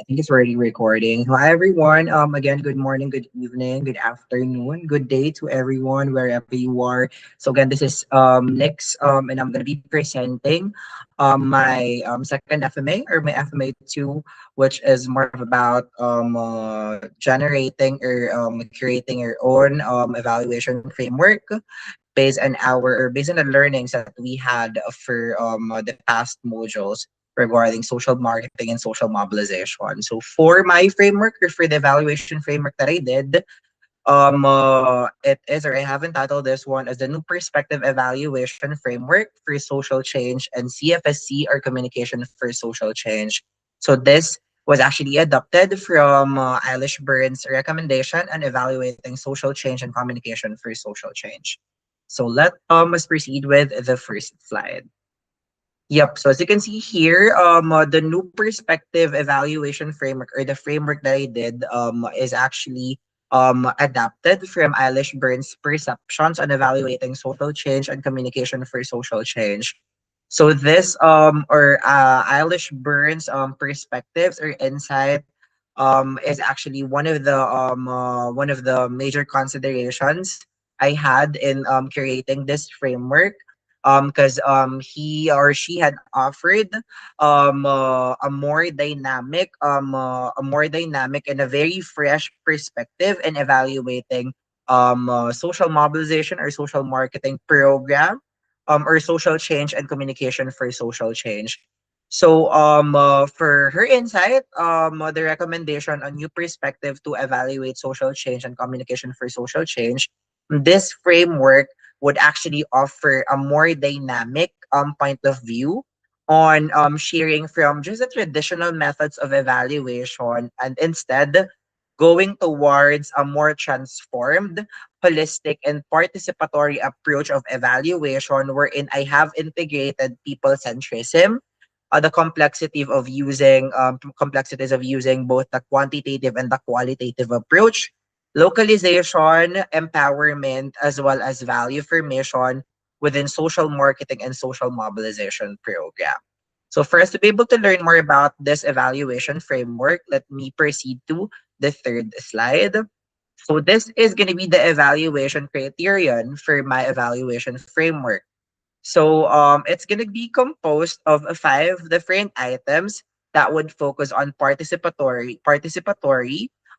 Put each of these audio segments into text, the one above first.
think it's already recording. Hi everyone. Again, good morning, good evening, good afternoon, good day to everyone wherever you are. So again, this is Nix, and I'm gonna be presenting my second FMA or my FMA two, which is more of about generating or creating your own evaluation framework based on the learnings that we had for the past modules regarding social marketing and social mobilization. So for my framework or for the evaluation framework that I did, it is, or I haven't titled this one as the New Perspective Evaluation Framework for Social Change and CFSC or Communication for Social Change. So this was actually adopted from Eilish Burns' recommendation on evaluating social change and communication for social change. So let's proceed with the first slide. Yep. So as you can see here, the new perspective evaluation framework or the framework that I did is actually adapted from Eilish Burns' perceptions on evaluating social change and communication for social change. So this or Eilish Burns perspectives or insight is actually one of the major considerations I had in creating this framework because he or she had offered a more dynamic and a very fresh perspective in evaluating social mobilization or social marketing program or social change and communication for social change. So for her insight, the recommendation on new perspective to evaluate social change and communication for social change, this framework would actually offer a more dynamic point of view on sharing from just the traditional methods of evaluation and instead going towards a more transformed, holistic, and participatory approach of evaluation wherein I have integrated people centrism, the complexities of using both the quantitative and the qualitative approach, localization, empowerment, as well as value formation within social marketing and social mobilization program. So for us to be able to learn more about this evaluation framework, let me proceed to the third slide. So this is going to be the evaluation criterion for my evaluation framework. So it's gonna be composed of five different items that would focus on participatory,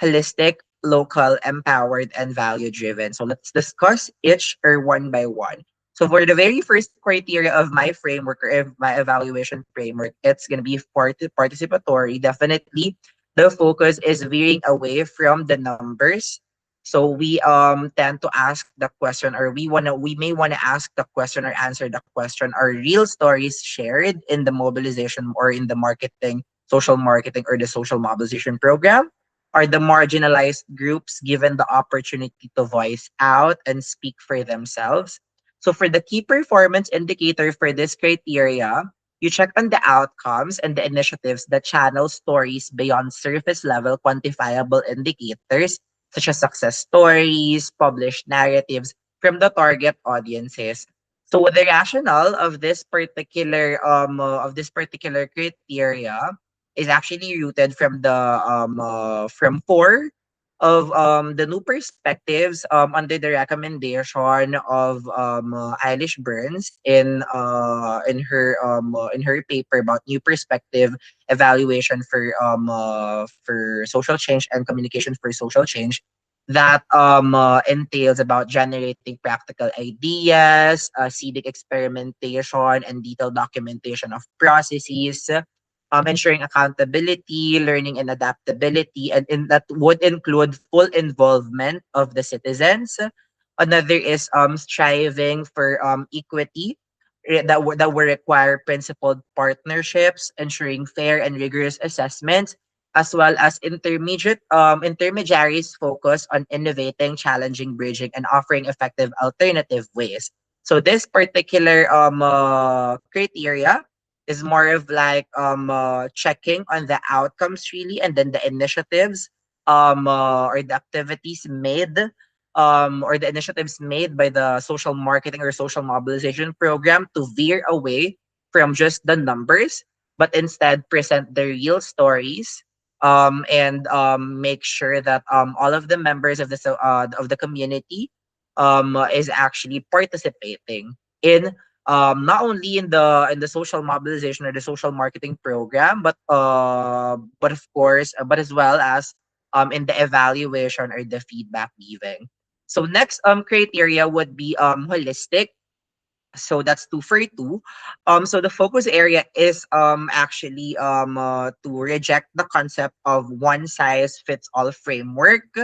holistic, local, empowered, and value driven. So let's discuss each or one by one. So for the very first criteria of my framework or my evaluation framework, it's gonna be participatory. Definitely, the focus is veering away from the numbers, so we tend to ask the question, or we may wanna ask the question or answer the question: are real stories shared in the mobilization or in the marketing or the social mobilization program? Are the marginalized groups given the opportunity to voice out and speak for themselves? So for the key performance indicator for this criteria, you check on the outcomes and the initiatives that channel stories beyond surface level quantifiable indicators such as success stories, published narratives from the target audiences. So the rationale of this particular criteria is actually rooted from four of the new perspectives under the recommendation of Eilish Burns in her paper about new perspective evaluation for social change and communication for social change, that entails about generating practical ideas, CDIC experimentation, and detailed documentation of processes, ensuring accountability, learning and adaptability, and that would include full involvement of the citizens. Another is striving for equity, that will require principled partnerships, ensuring fair and rigorous assessments, as well as intermediaries focus on innovating, challenging, bridging, and offering effective alternative ways. So this particular criteria is more of like checking on the outcomes really, and then the initiatives or the activities made or the initiatives made by the social marketing or social mobilization program to veer away from just the numbers, but instead present the real stories, and make sure that all of the members of the community is actually participating in not only in the social mobilization or the social marketing program, but of course, but as well as in the evaluation or the feedback giving. So next criteria would be holistic. So that's two for two. So the focus area is actually to reject the concept of one size fits all framework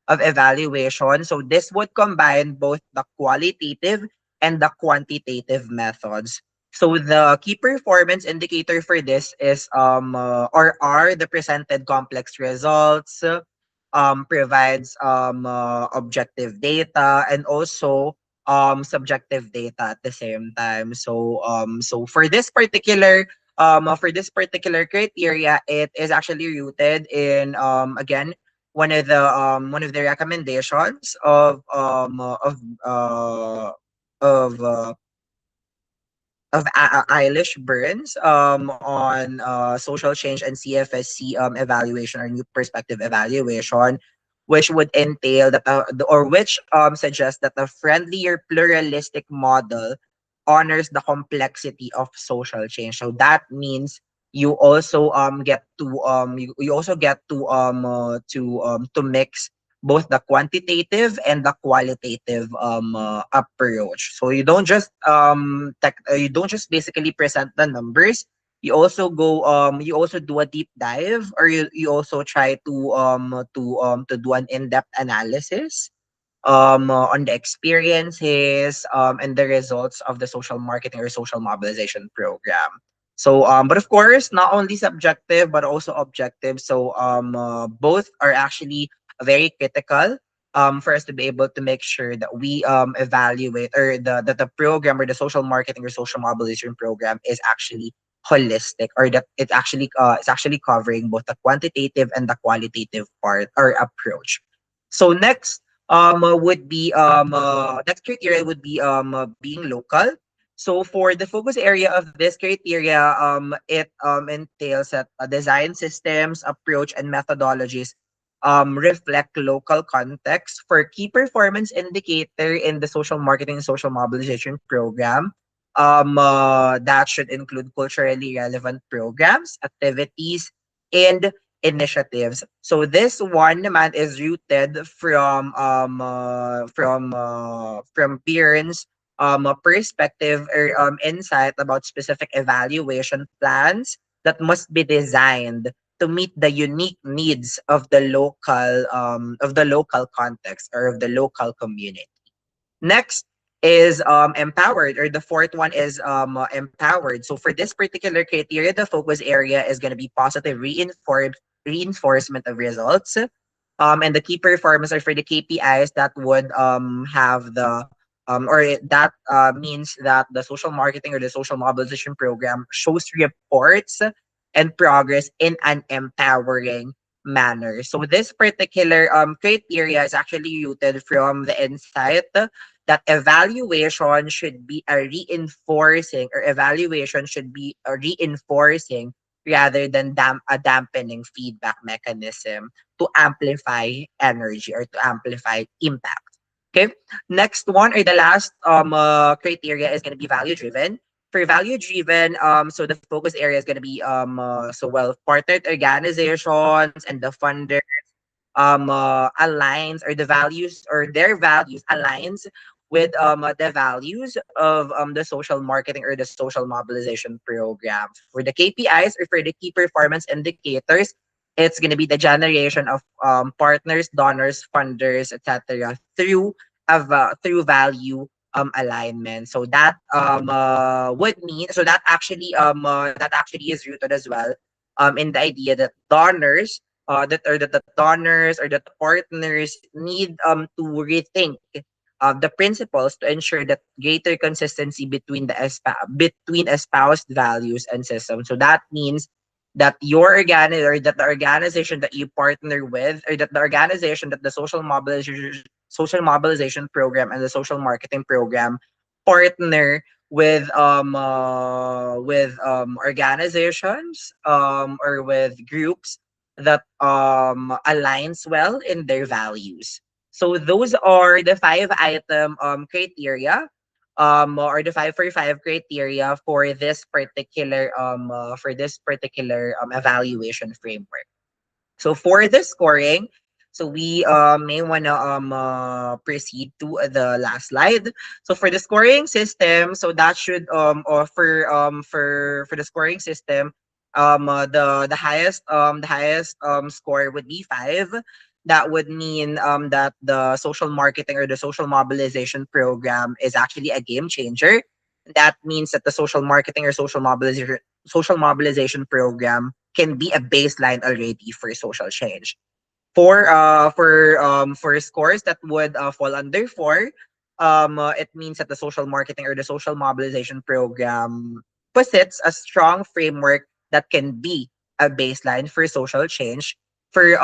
of evaluation. So this would combine both the qualitative and the quantitative methods. So the key performance indicator for this is or are the presented complex results, provides objective data, and also subjective data at the same time. So for this particular criteria, it is actually rooted in again one of the recommendations of uh, of Eilish Burns on social change and CFSC evaluation or new perspective evaluation, which would entail that or which suggests that a friendlier pluralistic model honors the complexity of social change. So that means you also get to you also get to mix both the quantitative and the qualitative approach. So you don't just basically present the numbers. You also do a deep dive, or you also try to do an in-depth analysis on the experiences and the results of the social marketing or social mobilization program. So but of course, not only subjective but also objective. So both are actually very critical for us to be able to make sure that we evaluate, or the program or the social marketing or social mobilization program is actually holistic, or that it's actually covering both the quantitative and the qualitative part or approach. So would be next criteria would be being local. So for the focus area of this criteria, it entails that design systems, approach, and methodologies reflect local context. For key performance indicator in the social marketing and social mobilization program, that should include culturally relevant programs, activities, and initiatives. So this one naman is rooted from Byrne's perspective or insight about specific evaluation plans that must be designed to meet the unique needs of the local context or of the local community. Next is empowered, or the fourth one is empowered. So for this particular criteria, the focus area is going to be positive reinforcement of results. And the key performance are for the KPIs that would have the that means that the social marketing or the social mobilization program shows reports and progress in an empowering manner. So this particular criteria is actually rooted from the insight that evaluation should be a reinforcing, or evaluation should be a reinforcing rather than a dampening feedback mechanism to amplify energy or to amplify impact. Okay. Next one, or the last criteria, is going to be value driven. For value driven, so the focus area is going to be partnered organizations and the funder aligns, or the values or their values aligns with the values of the social marketing or the social mobilization program. For the KPIs, or for the key performance indicators, it's going to be the generation of partners, donors, funders, etc. through value alignment. So that would mean, so that actually is rooted as well in the idea that that the donors or that the partners need to rethink the principles to ensure that greater consistency between between espoused values and systems. So that means that or that the organization that you partner with, or that the organization that the social mobilization program and the social marketing program partner with organizations or with groups that aligns well in their values. So those are the 5 item criteria, or the 5 for 5 criteria for this particular evaluation framework. So for the scoring, so we may wanna proceed to the last slide. So for the scoring system, so that should offer for the scoring system, the highest score would be 5. That would mean that the social marketing or the social mobilization program is actually a game changer. That means that the social mobilization program can be a baseline already for social change. For scores that would fall under 4, it means that the social marketing or the social mobilization program posits a strong framework that can be a baseline for social change. For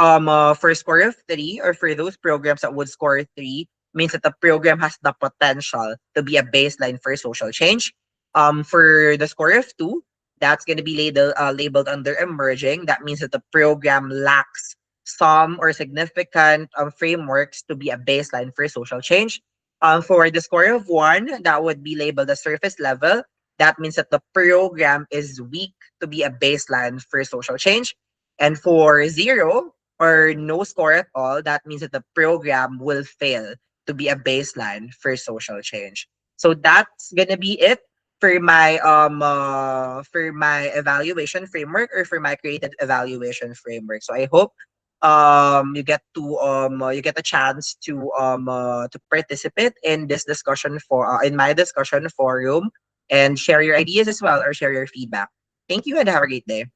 score of 3, or for those programs that would score 3, means that the program has the potential to be a baseline for social change. For the score of 2, that's going to be labeled under emerging. That means that the program lacks some or significant frameworks to be a baseline for social change. For the score of 1, that would be labeled as surface level. That means that the program is weak to be a baseline for social change. And for 0 or no score at all, that means that the program will fail to be a baseline for social change. So that's gonna be it for my evaluation framework, or for my created evaluation framework. So I hope you get a chance to participate in this discussion in my discussion forum, and share your ideas as well, or share your feedback. Thank you and have a great day.